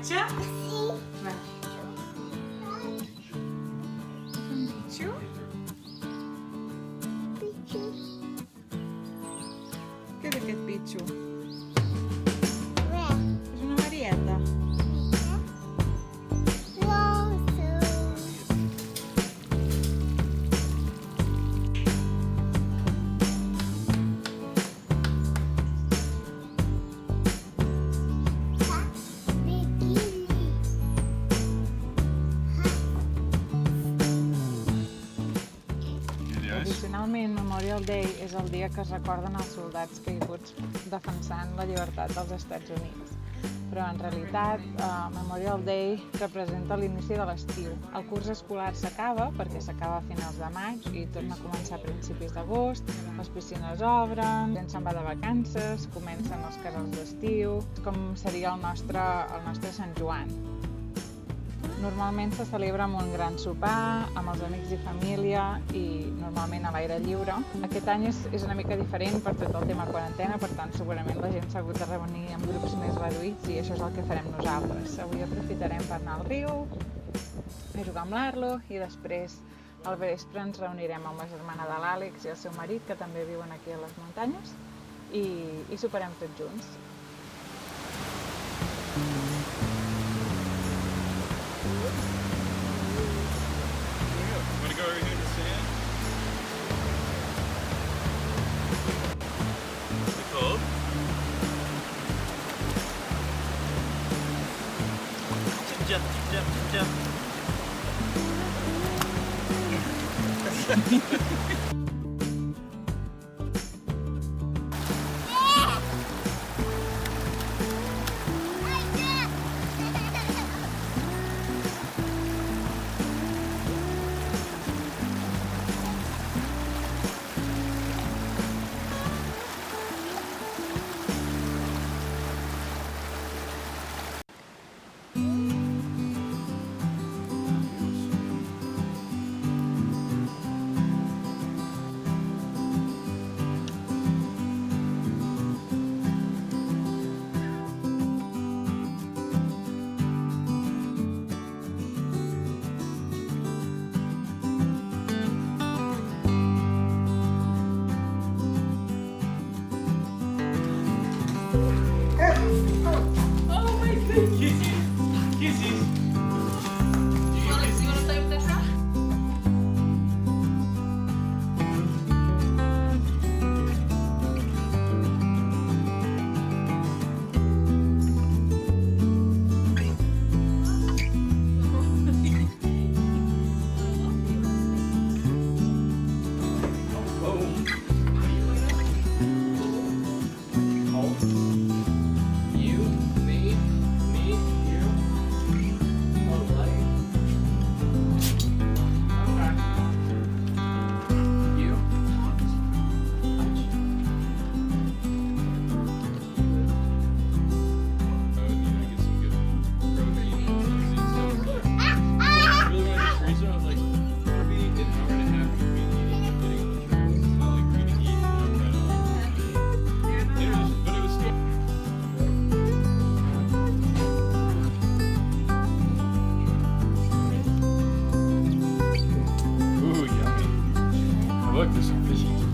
cotxe? Sí. Va. Un bitxo? Pichu. Què és aquest bitxo? Red. És una marieta. Roses. Bikini. Tradicionalment, Memorial Day és el dia que es recorden els soldats caiguts defensant la llibertat dels Estats Units. Però en realitat, Memorial Day representa l'inici de l'estiu. El curs escolar s'acaba perquè s'acaba a finals de maig i torna a començar a principis d'agost, les piscines obren, la gent se'n va de vacances, comencen els casals d'estiu, com seria el nostre Sant Joan. Normalment se celebra amb un gran sopar, amb els amics i família i normalment a l'aire lliure. Aquest any és una mica diferent per tot el tema quarantena, per tant segurament la gent s'ha hagut de reunir en grups més reduïts i això és el que farem nosaltres. Avui aprofitarem per anar al riu, a jugar amb l'Arlo i després al vespre ens reunirem amb la germana de l'Àlex i el seu marit, que també viuen aquí a les muntanyes, i soparem tots junts. Want to go over here in the sand? Is it cold? Jump, jump, jump, Kisses! Kisses! You, me, you. Oh, light. Okay. You. Ooh, yummy. Look, there's some fishies.